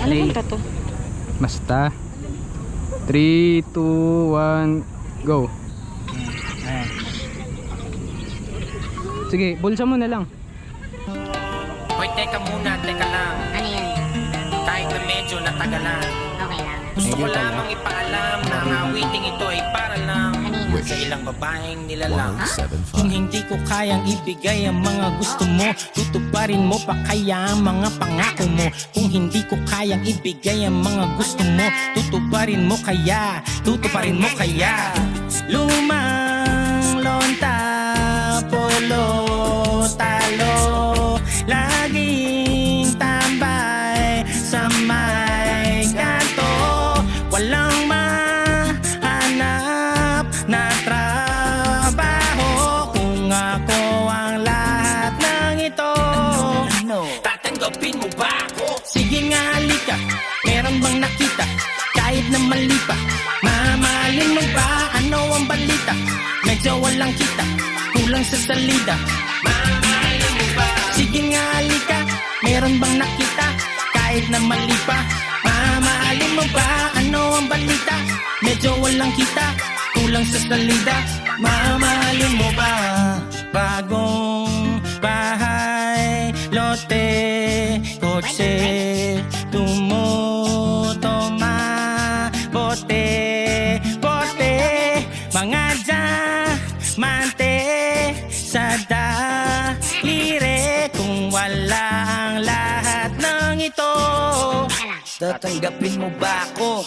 Play. Ano to? Basta. 3, 2, 1, go. Ayan. Sige, bulsa mo na lang. Hoy, teka muna, teka lang. Ano yan? Kahit na medyo natagalan, Okay lang. gusto ko lamang ipaalam na ang awiting ito ay para lang Kanina. sa ilang babaeng nilalang. 107.5. Kung hindi ko kayang ibigay ang mga gusto mo, tutuparin mo pa kaya ang mga pangako mo? Kung hindi ko kayang ibigay ang mga gusto mo, tutuparin mo kaya? Tutuparin mo kaya? Lumang lonta, polo, talo, laging tambay sa may kanto, walang mahanap na trabaho. Kung ako ang lahat ng ito, tatanggapin mo ba ako? Sige nga, halika, meron bang nakita? Kahit na mali pa, mamahalin mo ba? Ano ang balita? Medyo walang kita, kulang sa salida. Mamahalin mo ba? Sige nga, halika, meron bang nakita? Kahit na mali pa, mamahalin mo ba? Ano ang balita? Medyo walang kita, kulang sa salida. Mamahalin mo ba? Bagong bahay, lote, kotse, tumutoma, bote, bote, mga diamante sa daliri. Kung wala ang lahat ng ito, tatanggapin mo ba ako?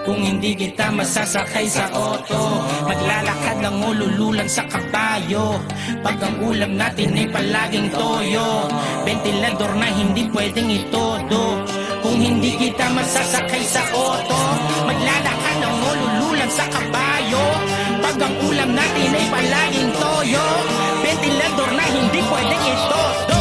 Kung hindi kita masasakay sa auto, maglalakad ng ulululan sa kabayo. Pag ang ulam natin ay palaging toyo, ventilador na hindi pwedeng itodo. Kung hindi kita masasakay sa auto, maglalakad ng ulululan sa kabayo. Pag ang ulam natin ay palaging toyo, ventilador na hindi pwedeng itodo.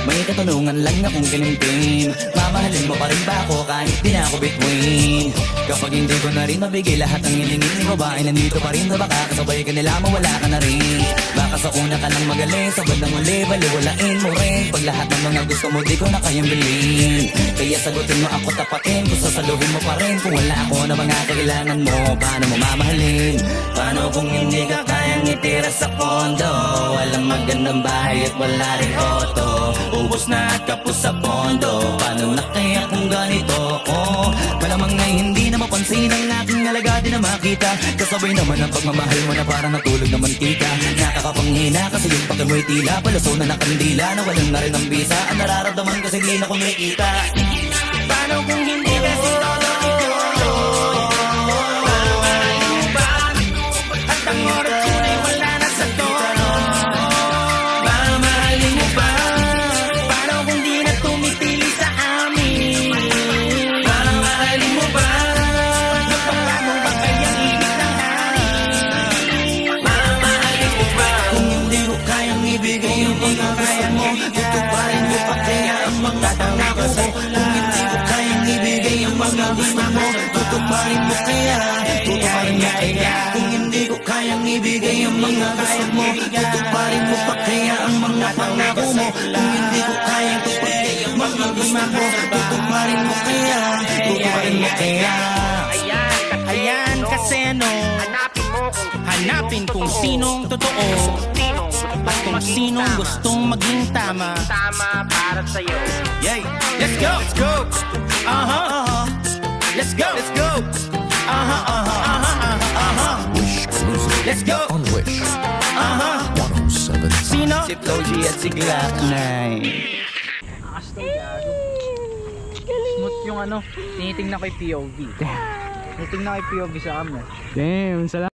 May katanungan lang akong kinimpin, mamahalin mo pa rin ba ako kahit di na ako bituin? Kapag hindi ko na rin mabigay lahat ng hilingin ni babae, nandito pa rin na baka kasabay ka nila mawala ka na rin. Baka sa una ka lang magaling, sa bandang uli baliwalain mo rin. Pag lahat ng mga gusto mo di ko na kayang bilhin, kaya sagutin mo ako tapatin, kung sasaluhin mo pa rin. Kung wala ako na mga kailangan mo, paano mo mamahalin? Paano kung hindi ka kayang itira sa kondo? Walang magandang bahay at wala rin auto, ubos na at kapos sa pondo. Paano na kaya kung ganito ko? Malamang na hindi na mapansin ang aking alaga, di na makita. Kasabay naman ang pagmamahal mo na parang natulog na mantika. Nakakapanghina kasi yung pagkamoy tila, palaso na nakandila na walang na rin ang bisa. Ang nararamdaman kasi di na kumikita. Paano kung hindi kasi todo ito? Mamahalin mo ba? At ang oras ko ay wala na sa to. Mamahalin mo ba? Paano kung di na tumipili sa amin? Mamahalin mo ba? Napangako ba kayang ibig ng hangin? Mamahalin mo ba? Kung hindi ko kayang ibigay yung mga kaya mo, tutuparin mo pa kaya ang mga pangako mo. Kung hindi ko kayang ibigay yung mga gusto mo, tutuparin mo kaya, tutuparin mo kaya. Kung hindi ko kayang ibigay yung mga gusto mo, tutuparin mo pa kaya ang mga pangako mo. Kung hindi ko kayang ibigay yung mga gusto mo, tutuparin mo kaya, tutuparin mo kaya. Ayan kasi ano, hanapin kung sinong totoo at kung sinong gustong maging tama para sa'yo. Yay! Let's go! Let's go! Let's go! Let's go! Wish Cruiser Let's go! on Wish 107.5. Sino? Si Flo G at si Glock 9. Smooth yung ano, tinitingnan ko yung POV. Tinitingnan ko yung POV sa camera. Damn, salamat.